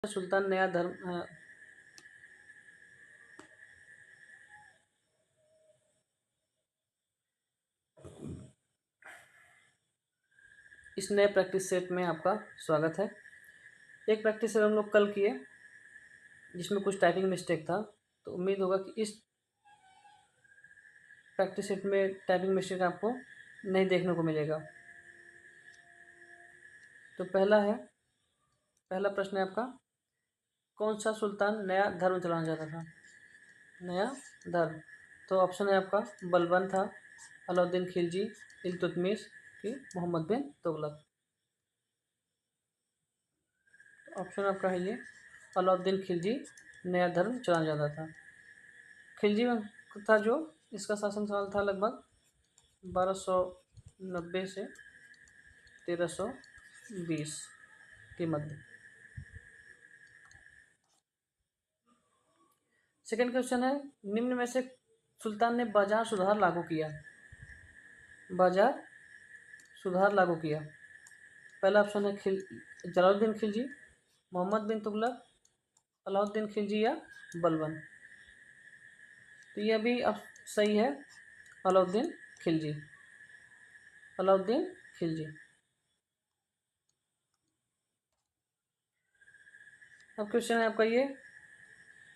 सुल्तान नया धर्म इस नए प्रैक्टिस सेट में आपका स्वागत है। एक प्रैक्टिस सेट हम लोग कल किए जिसमें कुछ टाइपिंग मिस्टेक था, तो उम्मीद होगा कि इस प्रैक्टिस सेट में टाइपिंग मिस्टेक आपको नहीं देखने को मिलेगा। तो पहला प्रश्न है आपका, कौन सा सुल्तान नया धर्म चलाना चाहता था? नया धर्म, तो ऑप्शन है आपका बलबन था, अलाउद्दीन खिलजी, इल्तुतमिश कि मोहम्मद बिन तुगलक। ऑप्शन आपका है ये अलाउद्दीन खिलजी नया धर्म चलाना चाहता था। खिलजी में था जो इसका शासनकाल था लगभग 1290 से 1320 के मध्य। सेकंड क्वेश्चन है, निम्न में से सुल्तान ने बाजार सुधार लागू किया? बाजार सुधार लागू किया, पहला ऑप्शन है जलालुद्दीन खिलजी, मोहम्मद बिन तुगलक, अलाउद्दीन खिलजी या बलबन। तो यह भी अब सही है, अलाउद्दीन खिलजी। अलाउद्दीन खिलजी। अब क्वेश्चन है आपका ये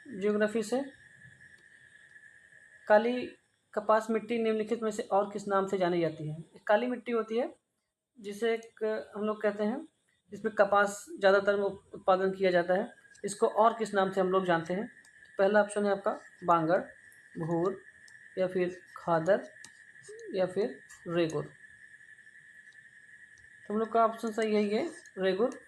ज्योग्राफी से, काली कपास मिट्टी निम्नलिखित में से और किस नाम से जानी जाती है? काली मिट्टी होती है जिसे एक हम लोग कहते हैं, जिसमें कपास ज़्यादातर उत्पादन किया जाता है, इसको और किस नाम से हम लोग जानते हैं? पहला ऑप्शन है आपका बांगड़, भूर या फिर खादर या फिर रेगुर। तो हम लोग का ऑप्शन सही है ये रेगुर।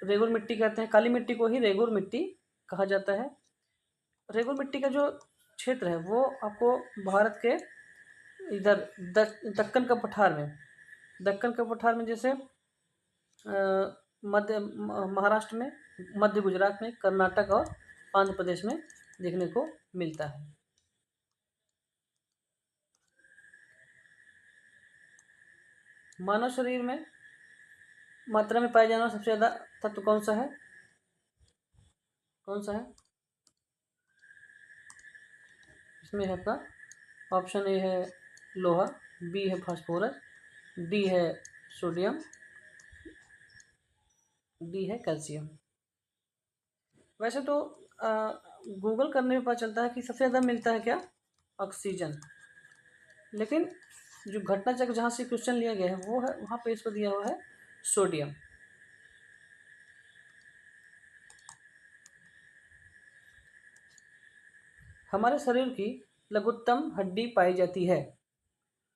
रेगुर मिट्टी कहते हैं, काली मिट्टी को ही रेगुर मिट्टी कहा जाता है। रेगुर मिट्टी का जो क्षेत्र है वो आपको भारत के इधर दक्कन का पठार में जैसे मध्य महाराष्ट्र में, मध्य गुजरात में, कर्नाटक और आंध्र प्रदेश में देखने को मिलता है। मानव शरीर में मात्रा में पाया जाने वाला सबसे ज़्यादा तत्व कौन सा है? इसमें है आपका ऑप्शन ए है लोहा, बी है फास्फोरस, डी है सोडियम, डी है कैल्शियम। वैसे तो गूगल करने में पता चलता है कि सबसे ज़्यादा मिलता है क्या? ऑक्सीजन। लेकिन जो घटना चक्र जहाँ से क्वेश्चन लिया गया है वो है, वहाँ पे इसको दिया हुआ है सोडियम। हमारे शरीर की लघुत्तम हड्डी पाई जाती है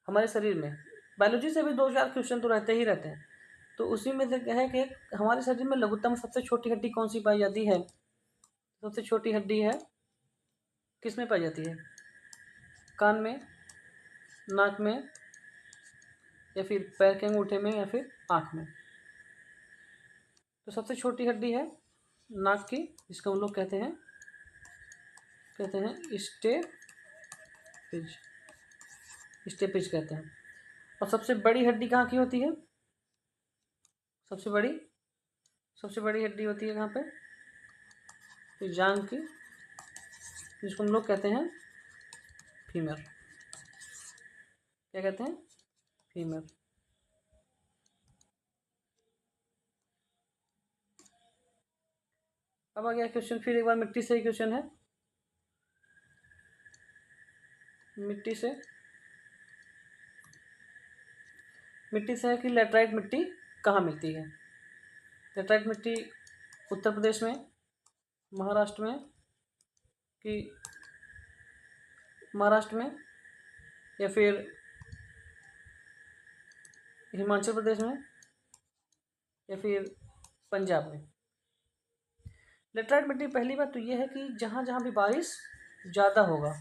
हमारे शरीर में। बायोलॉजी से भी 2-4 क्वेश्चन तो रहते ही रहते हैं, तो उसी में से है कि हमारे शरीर में लघुत्तम सबसे छोटी हड्डी कौन सी पाई जाती है? सबसे छोटी हड्डी है किस में पाई जाती है? कान में, नाक में या फिर पैर के अंगूठे में या फिर आँख में? तो सबसे छोटी हड्डी है नाक की, जिसको हम लोग कहते हैं स्टेपिज कहते हैं। और सबसे बड़ी हड्डी कहाँ की होती है? सबसे बड़ी हड्डी होती है कहाँ पे? तो जांघ की, जिसको हम लोग कहते हैं फीमर। क्या कहते हैं? फीमर। अब आ गया क्वेश्चन, फिर एक बार मिट्टी से ही क्वेश्चन है। मिट्टी से है कि लेटराइट मिट्टी कहाँ मिलती है? लेटराइट मिट्टी उत्तर प्रदेश में, महाराष्ट्र में या फिर हिमाचल प्रदेश में या फिर पंजाब में? लेटराइट मिट्टी, पहली बात तो ये है कि जहाँ जहाँ भी बारिश ज़्यादा होगा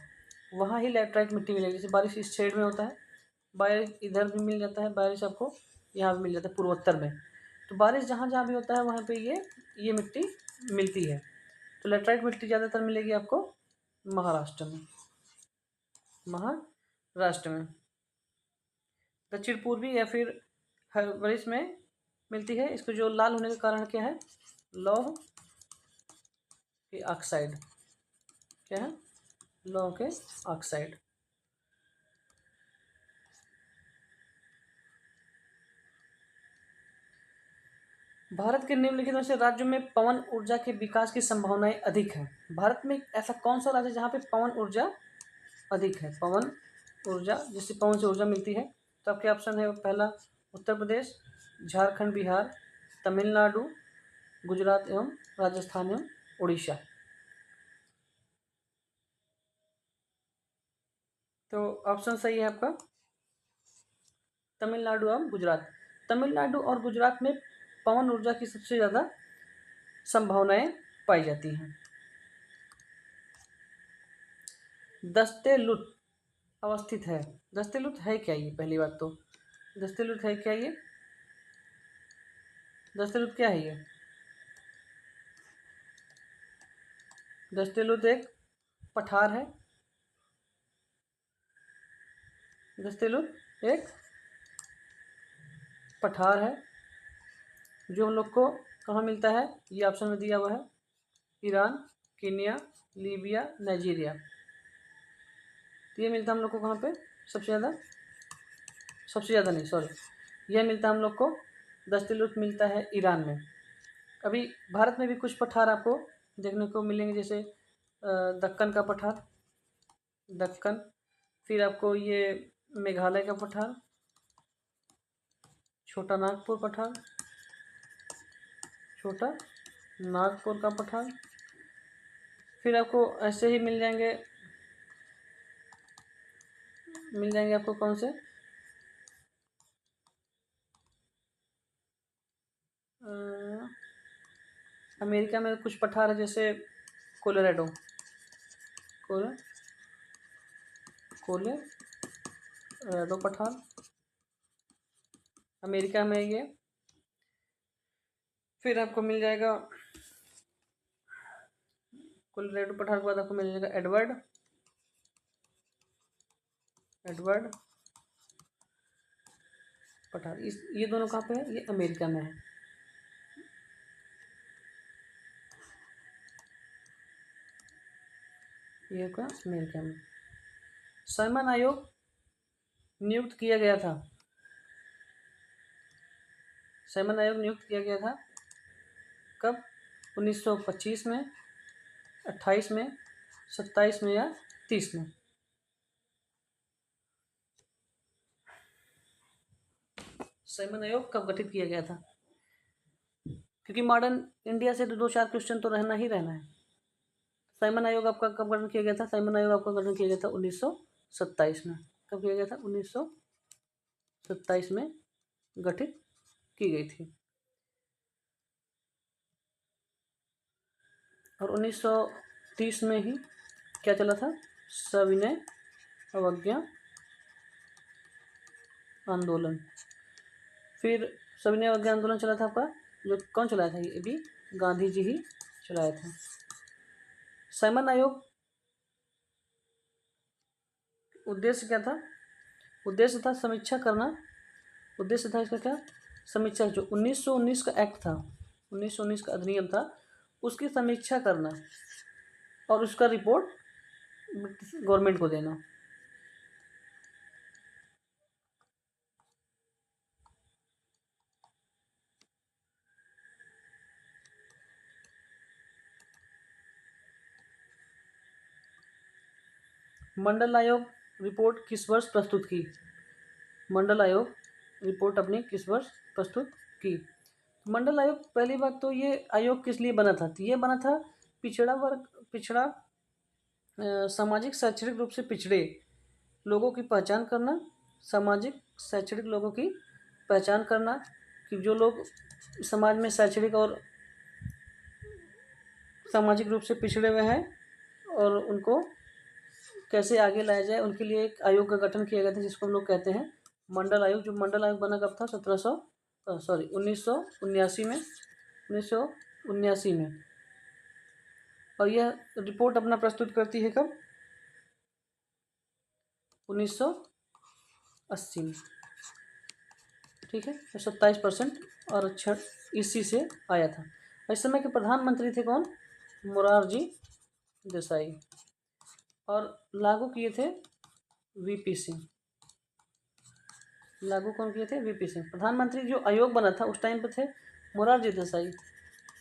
वहाँ ही लेटराइट मिट्टी मिलेगी। जैसे बारिश इस साइड में होता है, बारिश इधर भी मिल जाता है, बारिश आपको यहाँ भी मिल जाता है पूर्वोत्तर में। तो बारिश जहाँ जहाँ भी होता है वहाँ पे ये मिट्टी मिलती है। तो लेटराइट मिट्टी ज़्यादातर मिलेगी आपको महाराष्ट्र में। दक्षिण पूर्वी या फिर हर बारिश में मिलती है। इसको जो लाल होने का कारण क्या है? लौह के ऑक्साइड, क्या है, लौह के ऑक्साइड। भारत के निम्नलिखित में से राज्यों में पवन ऊर्जा के विकास की संभावनाएं अधिक है। भारत में ऐसा कौन सा राज्य जहाँ पे पवन ऊर्जा अधिक है, पवन ऊर्जा जिससे पवन से ऊर्जा मिलती है? तो आपके ऑप्शन है पहला उत्तर प्रदेश, झारखंड, बिहार, तमिलनाडु, गुजरात एवं राजस्थान एवं उड़ीसा। तो ऑप्शन सही है आपका तमिलनाडु और गुजरात। तमिलनाडु और गुजरात में पवन ऊर्जा की सबसे ज़्यादा संभावनाएं पाई जाती हैं। दस्तेलुत अवस्थित है। दस्तेलुत है क्या ये? पहली बात तो दस्तेलुत है क्या ये? दस्तेलुत क्या है ये? दस्तेलुत एक पठार है। दस्तेलुत एक पठार है जो हम लोग को कहाँ मिलता है? ये ऑप्शन में दिया हुआ है, ईरान, कीनिया, लीबिया, नाइजीरिया। तो ये मिलता है हम लोग को कहाँ पे सबसे ज़्यादा? सबसे ज़्यादा नहीं, सॉरी, यह मिलता है हम लोग को, दस्तेलुत मिलता है ईरान में। अभी भारत में भी कुछ पठार आपको देखने को मिलेंगे, जैसे दक्कन का पठार, दक्कन, फिर आपको ये मेघालय का पठार, छोटा नागपुर पठार, छोटा नागपुर का पठार, फिर आपको ऐसे ही मिल जाएंगे आपको कौन से, अमेरिका में कुछ पठार है जैसे कोलोराडो, कोलोराडो पठार अमेरिका में ये। फिर आपको मिल जाएगा कोलोराडो पठार के बाद आपको मिल जाएगा एडवर्ड पठार। इस ये दोनों कहाँ पे है? ये अमेरिका में है। ये का अमेरिका में। साइमन आयोग नियुक्त किया गया था। साइमन आयोग नियुक्त किया गया था कब? 1925 में, 28 में, 27 में या 30 में? साइमन आयोग कब गठित किया गया था? क्योंकि मॉडर्न इंडिया से तो 2-4 क्वेश्चन तो रहना ही रहना है। साइमन आयोग आपका कब गठन किया गया था? साइमन आयोग आपका गठन किया गया था 1927 में। कब किया गया था? 1927 में गठित की गई थी। और 1930 में ही क्या चला था? सविनय अवज्ञा आंदोलन। फिर सविनय अवज्ञा आंदोलन चला था आपका, जो कौन चलाया था? ये भी गांधी जी ही चलाया था। साइमन आयोग उद्देश्य क्या था? उद्देश्य था समीक्षा करना। उद्देश्य था इसका क्या? समीक्षा। जो 1919 का एक्ट था, 1919 का अधिनियम था, उसकी समीक्षा करना और उसका रिपोर्ट गवर्नमेंट को देना। मंडल आयोग रिपोर्ट किस वर्ष प्रस्तुत की? मंडल आयोग रिपोर्ट अपनी किस वर्ष प्रस्तुत की? मंडल आयोग, पहली बात तो ये आयोग किस लिए बना था? तो ये बना था पिछड़ा वर्ग, पिछड़ा सामाजिक शैक्षणिक रूप से पिछड़े लोगों की पहचान करना, सामाजिक शैक्षणिक लोगों की पहचान करना, कि जो लोग समाज में शैक्षणिक और सामाजिक रूप से पिछड़े हुए हैं और उनको कैसे आगे लाया जाए, उनके लिए एक आयोग का गठन किया गया था जिसको हम लोग कहते हैं मंडल आयोग। जो मंडल आयोग बना कब था? 1979 में। और यह रिपोर्ट अपना प्रस्तुत करती है कब? 1980 में। ठीक है, तो 27% आरक्षण इसी से आया था। इस समय के प्रधानमंत्री थे कौन? मोरारजी देसाई। और लागू किए थे वीपी सिंह। लागू कौन किए थे? वीपी सिंह। प्रधानमंत्री जो आयोग बना था उस टाइम पे थे मोरारजी देसाई,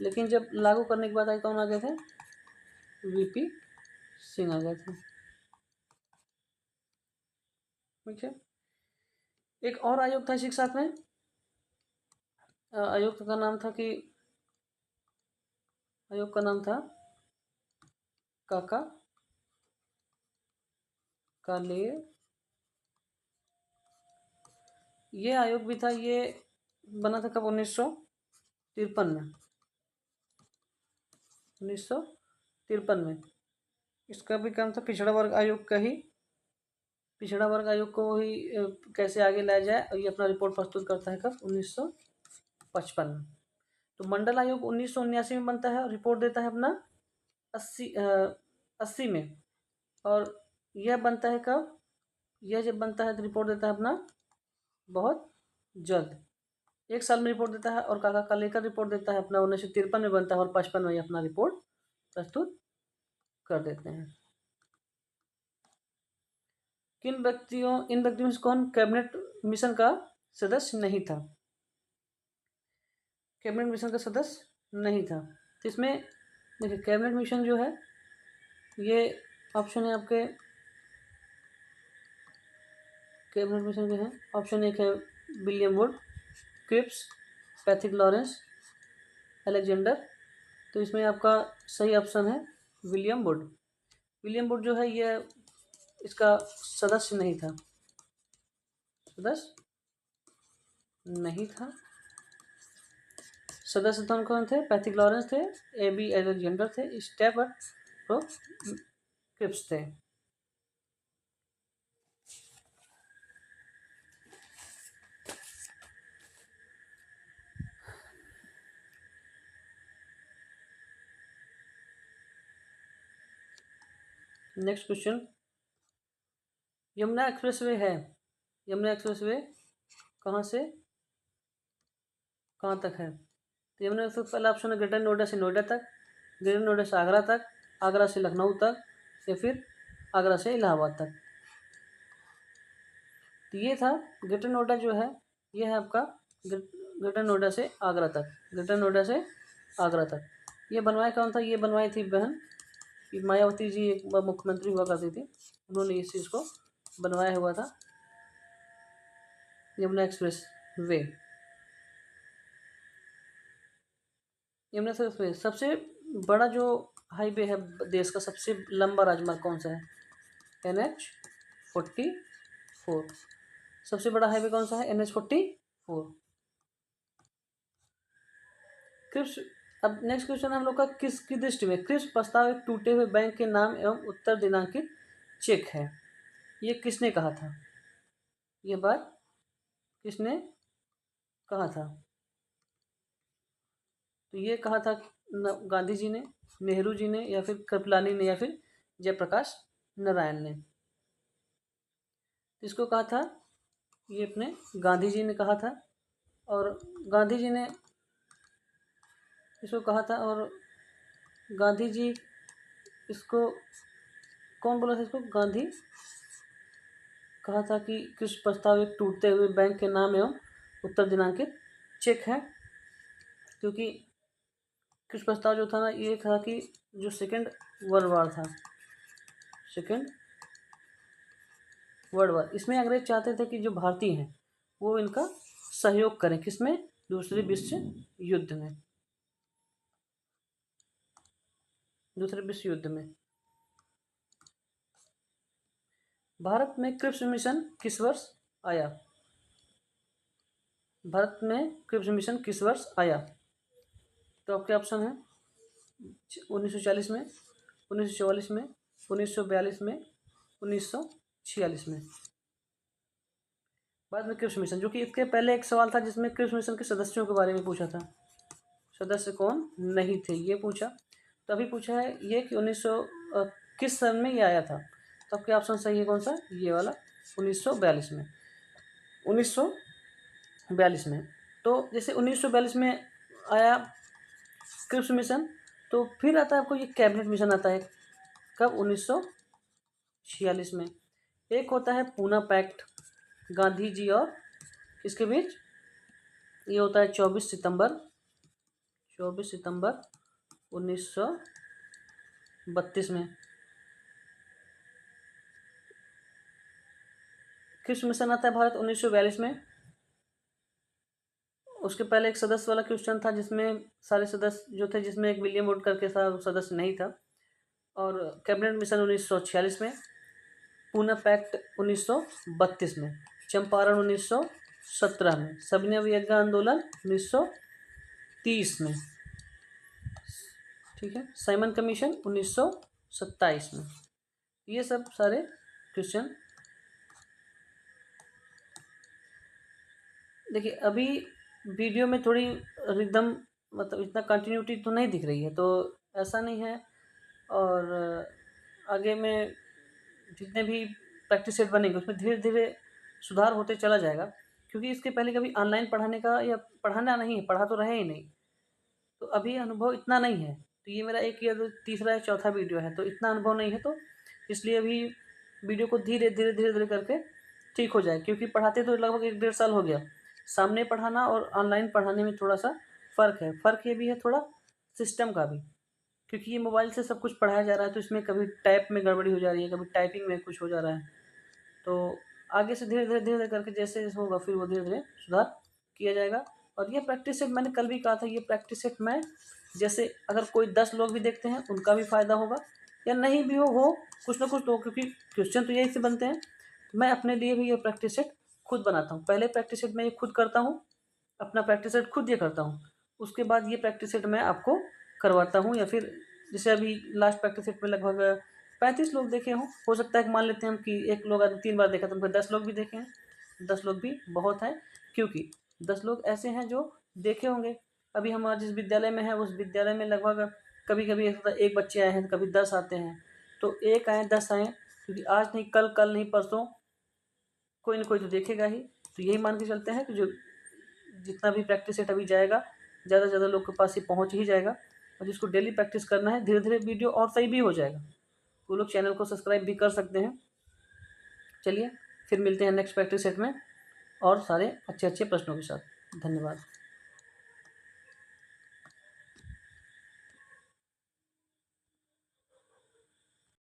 लेकिन जब लागू करने के बाद आगे कौन आ गए थे? वीपी सिंह आ गए थे। ठीक है। एक और आयोग था इसी के साथ में, आयोग का नाम था कि आयोग का नाम था काका काले। ये आयोग भी था, ये बना था कब? 1953 में। 1953 में। इसका भी काम था पिछड़ा वर्ग आयोग का ही, पिछड़ा वर्ग आयोग को ही कैसे आगे लाया जाए, और ये अपना रिपोर्ट प्रस्तुत करता है कब? 1955 में। तो मंडल आयोग 1979 में बनता है और रिपोर्ट देता है अपना 80 में। और यह बनता है कब? यह जब बनता है तो रिपोर्ट देता है अपना बहुत जल्द, 1 साल में रिपोर्ट देता है। और काका का लेकर रिपोर्ट देता है अपना 1953 में बनता है, और 55 में अपना रिपोर्ट प्रस्तुत कर देते हैं। इन व्यक्तियों से कौन कैबिनेट मिशन का सदस्य नहीं था? कैबिनेट मिशन का सदस्य नहीं था। तो इसमें देखिए कैबिनेट मिशन जो है, ये ऑप्शन है आपके, कैबिनेट मिशन के हैं। ऑप्शन 1 है William Wood, Cripps, Pethick Lawrence, Alexander. तो इसमें आपका सही ऑप्शन है विलियम वुड। विलियम वुड जो है ये इसका सदस्य नहीं था, सदस्य नहीं था। सदस्य कौन थे? पैथिक लॉरेंस थे, AB अलेक्जेंडर थे, स्टेफर्ड क्रिप्स थे। नेक्स्ट क्वेश्चन, यमुना एक्सप्रेसवे है, यमुना एक्सप्रेसवे कहाँ से कहाँ तक है? तो यमुना एक्सप्रेस पहला ऑप्शन है ग्रेटर नोएडा से नोएडा तक, ग्रेटर नोएडा से आगरा तक, आगरा से लखनऊ तक, या फिर आगरा से इलाहाबाद तक। तो ये था ग्रेटर नोएडा जो है, ये है आपका ग्रेटर नोएडा से आगरा तक, ग्रेटर नोएडा से आगरा तक। ये बनवाया कौन था? ये बनवाई थी बहन मायावती जी, एक बार मुख्यमंत्री हुआ करती थी, उन्होंने इस चीज़ को बनवाया हुआ था, Yamuna express way. Yamuna express way सबसे बड़ा जो हाईवे है देश का, सबसे लंबा राजमार्ग कौन सा है? NH-44। सबसे बड़ा हाईवे कौन सा है? NH-44। क्रिप्स। अब नेक्स्ट क्वेश्चन हम लोग का, किसकी दृष्टि में क्रिप्स प्रस्ताव एक टूटे हुए बैंक के नाम एवं उत्तर दिनांकित चेक है? ये किसने कहा था? ये बात किसने कहा था? तो ये कहा था गांधी जी ने, नेहरू जी ने, या फिर कृपलानी ने, या फिर जयप्रकाश नारायण ने। इसको कहा था, ये अपने गांधी जी ने कहा था, और गांधी जी ने इसको कहा था। और गांधी जी इसको कौन बोला था? इसको गांधी कहा था कि कृषि प्रस्ताव एक टूटते हुए बैंक के नाम एवं उत्तर दिनांकित चेक है, क्योंकि कृषि प्रस्ताव जो था ना, ये था कि जो सेकेंड वर्ल्ड वार था, सेकेंड वर्ल्ड वार, इसमें अंग्रेज चाहते थे कि जो भारतीय हैं वो इनका सहयोग करें, किसमें? दूसरे विश्व युद्ध में, दूसरे विश्व युद्ध में। भारत में क्रिप्स मिशन किस वर्ष आया? भारत में क्रिप्स मिशन किस वर्ष आया? तो आपके ऑप्शन है 1940 में, 1944 में, 1942 में, 1946 में। बाद में क्रिप्स मिशन, जो कि इसके पहले एक सवाल था जिसमें क्रिप्स मिशन के सदस्यों के बारे में पूछा था, सदस्य कौन नहीं थे ये पूछा। तो अभी पूछा है ये कि 1900 किस सन में ये आया था? तो आपके ऑप्शन सही है कौन सा? ये वाला 1942 में, 1942 में। तो जैसे 1942 में आया, क्रिप्स मिशन। तो फिर आता है आपको ये कैबिनेट मिशन आता है, कब? 1946 में। एक होता है पूना पैक्ट, गांधी जी और किसके बीच? ये होता है 24 सितंबर 1932 में। क्रिप्स मिशन आता है भारत 1942 में। उसके पहले एक सदस्य वाला क्वेश्चन था जिसमें सारे सदस्य जो थे, जिसमें एक विलियम वुड करके था सदस्य नहीं था। और कैबिनेट मिशन 1946 में, पूना पैक्ट 1932 में, चंपारण 1917 में, सविनय अवज्ञा आंदोलन 1930 में, ठीक है, साइमन कमीशन 1927 में। ये सब सारे क्वेश्चन। देखिए अभी वीडियो में थोड़ी रिदम, मतलब इतना कंटिन्यूटी तो नहीं दिख रही है, तो ऐसा नहीं है। और आगे में जितने भी प्रैक्टिस सेट बनेंगे उसमें धीरे धीरे सुधार होते चला जाएगा, क्योंकि इसके पहले कभी ऑनलाइन पढ़ाने का या पढ़ाना नहीं है, पढ़ा तो रहे ही नहीं, तो अभी अनुभव इतना नहीं है। तो ये मेरा एक या तीसरा या चौथा वीडियो है, तो इतना अनुभव नहीं है, तो इसलिए अभी वीडियो को धीरे धीरे धीरे धीरे करके ठीक हो जाए, क्योंकि पढ़ाते तो लगभग 1-1.5 साल हो गया। सामने पढ़ाना और ऑनलाइन पढ़ाने में थोड़ा सा फ़र्क है। फ़र्क ये भी है थोड़ा सिस्टम का भी, क्योंकि ये मोबाइल से सब कुछ पढ़ाया जा रहा है, तो इसमें कभी टाइप में गड़बड़ी हो जा रही है, कभी टाइपिंग में कुछ हो जा रहा है। तो आगे से धीरे धीरे करके जैसे जैसे होगा फिर वो धीरे धीरे सुधार किया जाएगा। और ये प्रैक्टिस सेट मैंने कल भी कहा था, ये प्रैक्टिस सेट मैं जैसे अगर कोई 10 लोग भी देखते हैं उनका भी फ़ायदा होगा, या नहीं भी हो कुछ ना कुछ तो, क्योंकि क्वेश्चन तो यही से बनते हैं। मैं अपने लिए भी ये प्रैक्टिस सेट खुद बनाता हूँ। पहले प्रैक्टिस सेट मैं ये खुद करता हूँ, अपना प्रैक्टिस सेट खुद ये करता हूँ। उसके बाद ये प्रैक्टिस सेट मैं आपको करवाता हूँ, या फिर जैसे अभी लास्ट प्रैक्टिस सेट में लगभग 35 लोग देखे हों। हो सकता है कि मान लेते हैं हम कि एक लोग अगर 3 बार देखा तो 10 लोग भी देखे हैं। 10 लोग भी बहुत हैं, क्योंकि 10 लोग ऐसे हैं जो देखे होंगे। अभी हमारा जिस विद्यालय में है उस विद्यालय में लगभग कभी कभी एक बच्चे आए हैं, कभी 10 आते हैं। तो 1 आए 10 आए, क्योंकि आज नहीं कल, कल नहीं परसों कोई ना कोई तो देखेगा ही। तो यही मान के चलते हैं कि जो जितना भी प्रैक्टिस सेट अभी जाएगा ज़्यादा से ज़्यादा लोग के पास ये पहुँच ही जाएगा। और जिसको डेली प्रैक्टिस करना है धीरे धीरे वीडियो और सही भी हो जाएगा। वो लोग चैनल को सब्सक्राइब भी कर सकते हैं। चलिए फिर मिलते हैं नेक्स्ट प्रैक्टिस सेट में और सारे अच्छे अच्छे प्रश्नों के साथ। धन्यवाद।